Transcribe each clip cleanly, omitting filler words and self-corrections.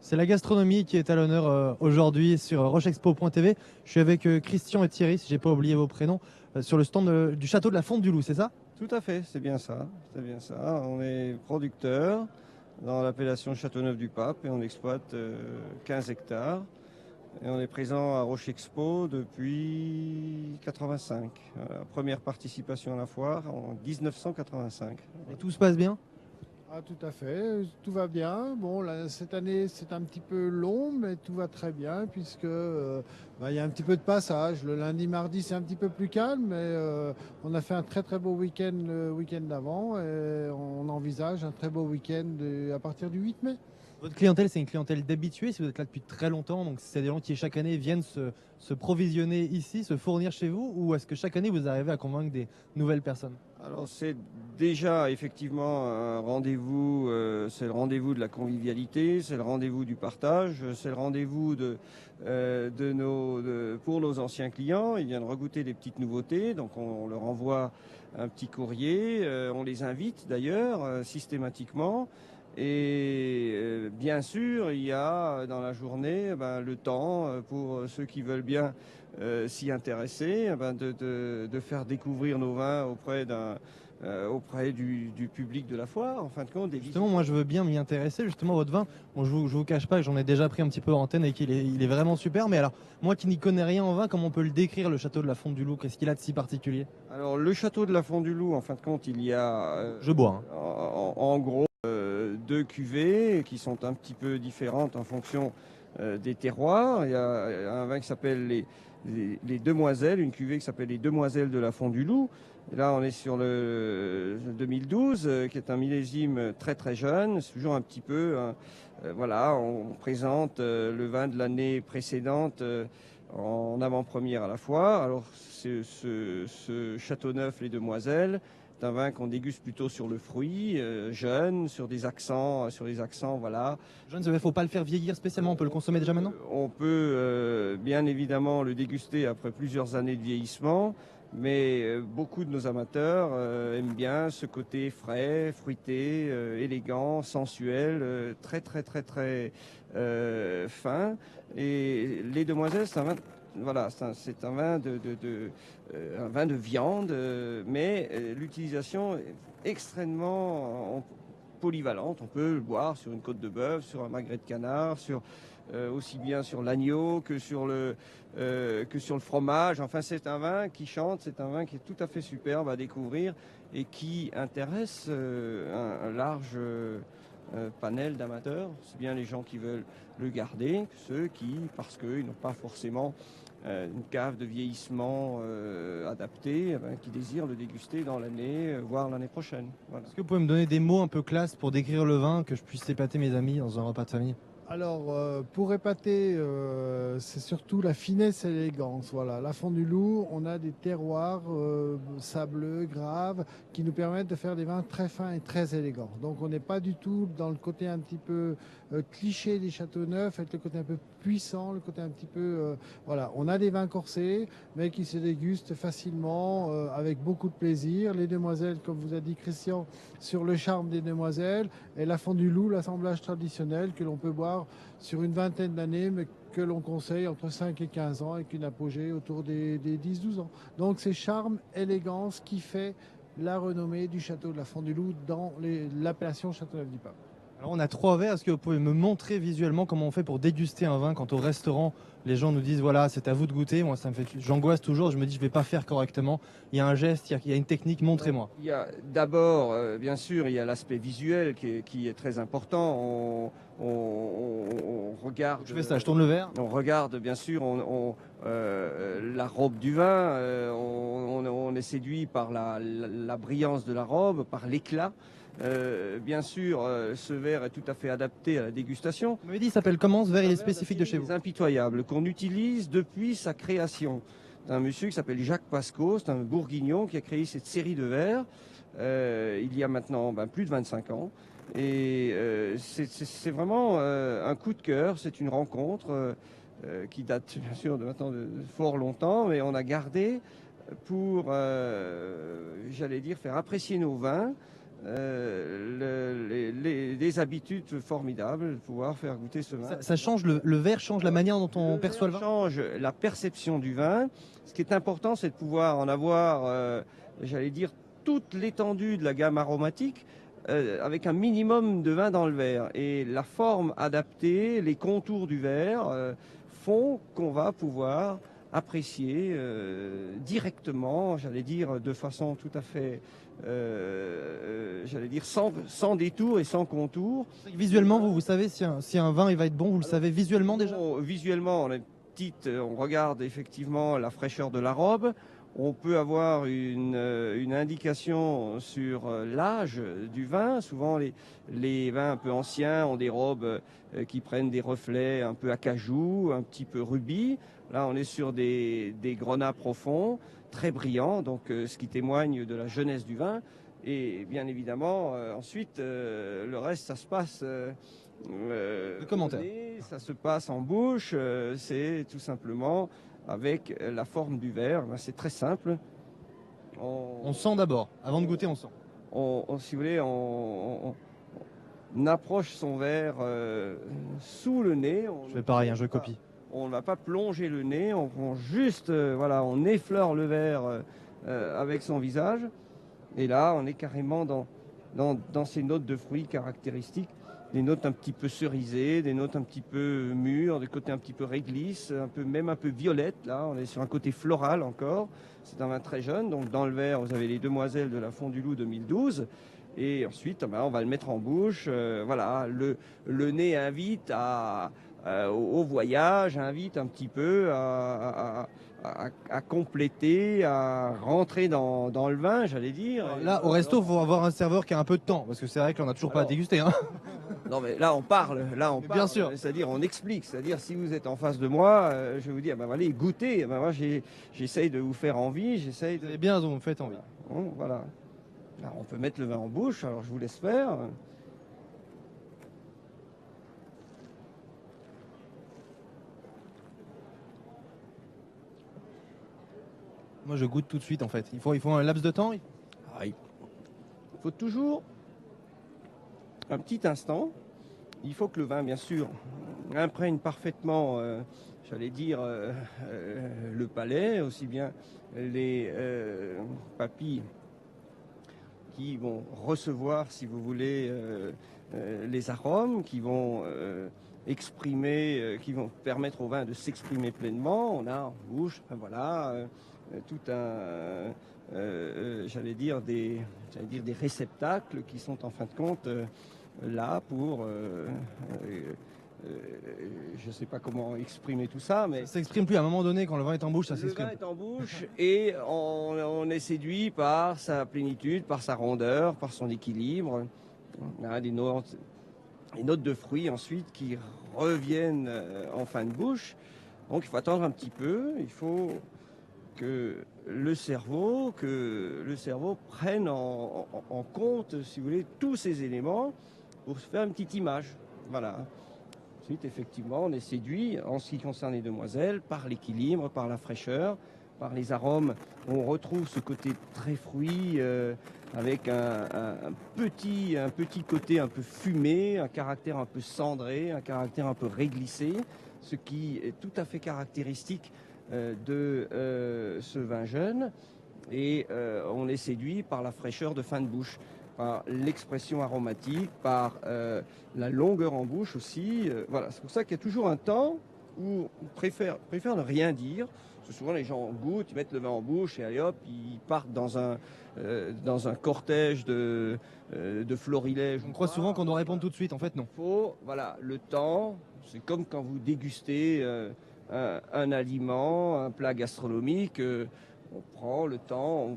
C'est la gastronomie qui est à l'honneur aujourd'hui sur rochexpo.tv. Je suis avec Christian et Thierry, si j'ai pas oublié vos prénoms, sur le stand du château de la Fonte du Loup, c'est ça? Tout à fait, c'est bien ça. C'est bien ça. On est producteur dans l'appellation Châteauneuf-du-Pape et on exploite 15 hectares. Et on est présent à Roche Expo depuis 85. Première participation à la foire en 1985. Et tout se passe bien? Ah, tout à fait, tout va bien. Bon, là, cette année, c'est un petit peu long, mais tout va très bien puisque il y a un petit peu de passage. Le lundi, mardi, c'est un petit peu plus calme, mais on a fait un très très beau week-end le week-end d'avant et on envisage un très beau week-end à partir du 8 mai. Votre clientèle, c'est une clientèle d'habitués, si vous êtes là depuis très longtemps, donc c'est des gens qui chaque année viennent se provisionner ici, se fournir chez vous, ou est-ce que chaque année vous arrivez à convaincre des nouvelles personnes? Alors c'est déjà effectivement un rendez-vous, c'est le rendez-vous de la convivialité, c'est le rendez-vous du partage, c'est le rendez-vous pour nos anciens clients. Ils viennent regoûter des petites nouveautés, donc on leur envoie un petit courrier, on les invite d'ailleurs systématiquement. Et bien sûr, il y a dans la journée le temps pour ceux qui veulent bien s'y intéresser, de faire découvrir nos vins auprès du public de la foire, en fin de compte. Justement, moi je veux bien m'y intéresser, justement, votre vin. Bon, je vous cache pas que j'en ai déjà pris un petit peu en antenne et il est vraiment super, mais alors, moi qui n'y connais rien en vin, comment on peut le décrire, le château de la Fonte du Loup? Qu'est-ce qu'il a de si particulier? Alors, le château de la Fonte du Loup, en fin de compte, il y a Je bois, hein. en gros deux cuvées qui sont un petit peu différentes en fonction des terroirs. Il y a un vin qui s'appelle les Demoiselles, une cuvée qui s'appelle les Demoiselles de la Fonte du Loup. Et là, on est sur le 2012, qui est un millésime très très jeune. C'est toujours un petit peu, hein, voilà, on présente le vin de l'année précédente en avant-première à la foire. Alors, ce Châteauneuf, les Demoiselles, c'est un vin qu'on déguste plutôt sur le fruit, jeune, sur des accents, voilà. Je ne sais, faut pas le faire vieillir spécialement, on peut le consommer déjà maintenant? On peut bien évidemment le déguster après plusieurs années de vieillissement, mais beaucoup de nos amateurs aiment bien ce côté frais, fruité, élégant, sensuel, très très très très fin. Et les Demoiselles, c'est un vin, voilà, c'est un vin un vin de viande, mais l'utilisation est extrêmement polyvalente. On peut le boire sur une côte de bœuf, sur un magret de canard, aussi bien sur l'agneau que sur le fromage. Enfin, c'est un vin qui chante, c'est un vin qui est tout à fait superbe à découvrir et qui intéresse un large panel d'amateurs. C'est bien les gens qui veulent le garder, ceux qui, parce qu'ils n'ont pas forcément une cave de vieillissement adaptée, qui désirent le déguster dans l'année, voire l'année prochaine. Voilà. Est-ce que vous pouvez me donner des mots un peu classe pour décrire le vin, que je puisse épater mes amis dans un repas de famille? Alors, pour épater, c'est surtout la finesse et l'élégance. Voilà, la Fonte du Loup, on a des terroirs sableux, graves, qui nous permettent de faire des vins très fins et très élégants. Donc, on n'est pas du tout dans le côté un petit peu cliché des châteaux neufs, avec le côté un peu puissant, le côté un petit peu... voilà, on a des vins corsés, mais qui se dégustent facilement, avec beaucoup de plaisir. Les Demoiselles, comme vous a dit Christian, sur le charme des Demoiselles, et la Fonte du Loup, l'assemblage traditionnel que l'on peut boire sur une vingtaine d'années, mais que l'on conseille entre 5 et 15 ans, avec une apogée autour des 10-12 ans. Donc c'est charme, élégance qui fait la renommée du château de la Fonte du Loup dans l'appellation Châteauneuf-du-Pape. Alors on a 3 verres, est-ce que vous pouvez me montrer visuellement comment on fait pour déguster un vin quand au restaurant les gens nous disent voilà c'est à vous de goûter, moi ça me fait, j'angoisse toujours, je me dis je vais pas faire correctement, il y a un geste, il y a une technique, montrez-moi. Il y a d'abord, bien sûr, il y a l'aspect visuel qui est très important. On regarde. Je fais ça, je tourne le verre. On regarde, bien sûr, la robe du vin. On est séduit par la brillance de la robe, par l'éclat. Bien sûr, ce verre est tout à fait adapté à la dégustation. Vous m'avez dit, il s'appelle comment ce verre, il est spécifique de chez vous? Impitoyable, qu'on utilise depuis sa création. C'est un monsieur qui s'appelle Jacques Pasco, c'est un bourguignon qui a créé cette série de verres il y a maintenant plus de 25 ans. Et c'est vraiment un coup de cœur, c'est une rencontre qui date bien sûr de maintenant de fort longtemps, mais on a gardé pour, j'allais dire, faire apprécier nos vins des habitudes formidables de pouvoir faire goûter ce vin. Ça change, le verre change la manière dont on perçoit le vin. Change la perception du vin. Ce qui est important, c'est de pouvoir en avoir, j'allais dire, toute l'étendue de la gamme aromatique avec un minimum de vin dans le verre. Et la forme adaptée, les contours du verre font qu'on va pouvoir apprécier directement, j'allais dire, de façon tout à fait, j'allais dire, sans détour et sans contour. Visuellement, vous savez si un vin il va être bon, vous le savez visuellement déjà? Visuellement, on regarde effectivement la fraîcheur de la robe. On peut avoir une indication sur l'âge du vin. Souvent, les vins un peu anciens ont des robes qui prennent des reflets un peu acajou, un petit peu rubis. Là, on est sur des grenats profonds, très brillants, donc ce qui témoigne de la jeunesse du vin. Et bien évidemment, ensuite, le reste, ça se passe... Le commentaire. Ça se passe en bouche, c'est tout simplement avec la forme du verre. C'est très simple. On sent d'abord, avant de goûter, on sent. Si vous voulez, on approche son verre sous le nez. Je fais pareil, je copie. On ne va pas plonger le nez, on prend juste, voilà, on effleure le verre avec son visage. Et là, on est carrément dans ces notes de fruits caractéristiques. Des notes un petit peu cerisées, des notes un petit peu mûres, des côtés un petit peu réglisse, même un peu violette. Là, on est sur un côté floral encore. C'est un vin très jeune. Donc dans le verre, vous avez les Demoiselles de la Fond du Loup 2012. Et ensuite, on va le mettre en bouche. Voilà, le nez invite au voyage, invite un petit peu à compléter, à rentrer dans le vin, j'allais dire. Là, au resto, il faut avoir un serveur qui a un peu de temps, parce que c'est vrai qu'on n'a toujours pas dégusté. Hein. Non, mais là, on parle. Bien sûr. C'est-à-dire, on explique. C'est-à-dire, si vous êtes en face de moi, je vais vous dire, allez, goûtez. Moi, j'essaye de vous faire envie. J'essaye de... C'est bien, vous me faites envie. Bon, voilà. Alors, on peut mettre le vin en bouche. Alors, je vous laisse faire. Moi, je goûte tout de suite, en fait. Il faut un laps de temps. Il faut toujours un petit instant. Il faut que le vin, bien sûr, imprègne parfaitement, j'allais dire, le palais, aussi bien les papilles qui vont recevoir, si vous voulez, les arômes, qui vont exprimer, qui vont permettre au vin de s'exprimer pleinement. On a en bouche, voilà, tout un, j'allais dire des réceptacles qui sont en fin de compte là pour, je ne sais pas comment exprimer tout ça, mais... Ça s'exprime plus à un moment donné, quand le vin est en bouche, ça s'exprime. Le vin est en bouche et on est séduit par sa plénitude, par sa rondeur, par son équilibre. On a des notes de fruits ensuite qui reviennent en fin de bouche. Donc il faut attendre un petit peu, il faut que le cerveau prenne en compte, si vous voulez, tous ces éléments pour se faire une petite image. Voilà. Ensuite, effectivement, on est séduit, en ce qui concerne les Demoiselles, par l'équilibre, par la fraîcheur, par les arômes. On retrouve ce côté très fruit, avec un petit côté un peu fumé, un caractère un peu cendré, un caractère un peu réglissé, ce qui est tout à fait caractéristique de ce vin jeune. Et on est séduit par la fraîcheur de fin de bouche, par l'expression aromatique, par la longueur en bouche aussi. Voilà, c'est pour ça qu'il y a toujours un temps où on préfère ne rien dire. Parce que souvent les gens goûtent, ils mettent le vin en bouche et allez hop, ils partent dans un cortège de florilèges. On croit souvent qu'on doit répondre tout de suite, en fait non. Il faut, voilà, le temps, c'est comme quand vous dégustez un aliment, un plat gastronomique, on prend le temps,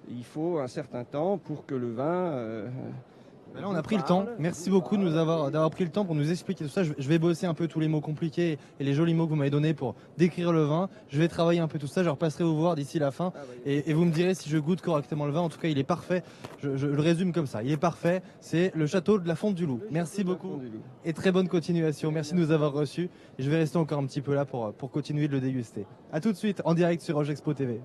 il faut un certain temps pour que le vin... Là, on a pris le temps. Merci beaucoup de d'avoir pris le temps pour nous expliquer tout ça. Je vais bosser un peu tous les mots compliqués et les jolis mots que vous m'avez donnés pour décrire le vin. Je vais travailler un peu tout ça. Je repasserai vous voir d'ici la fin et vous me direz si je goûte correctement le vin. En tout cas, il est parfait. Je le résume comme ça. Il est parfait. C'est le château de la Font du Loup. Merci beaucoup et très bonne continuation. Merci de nous avoir reçus. Et je vais rester encore un petit peu là pour continuer de le déguster. A tout de suite en direct sur Roche Expo TV.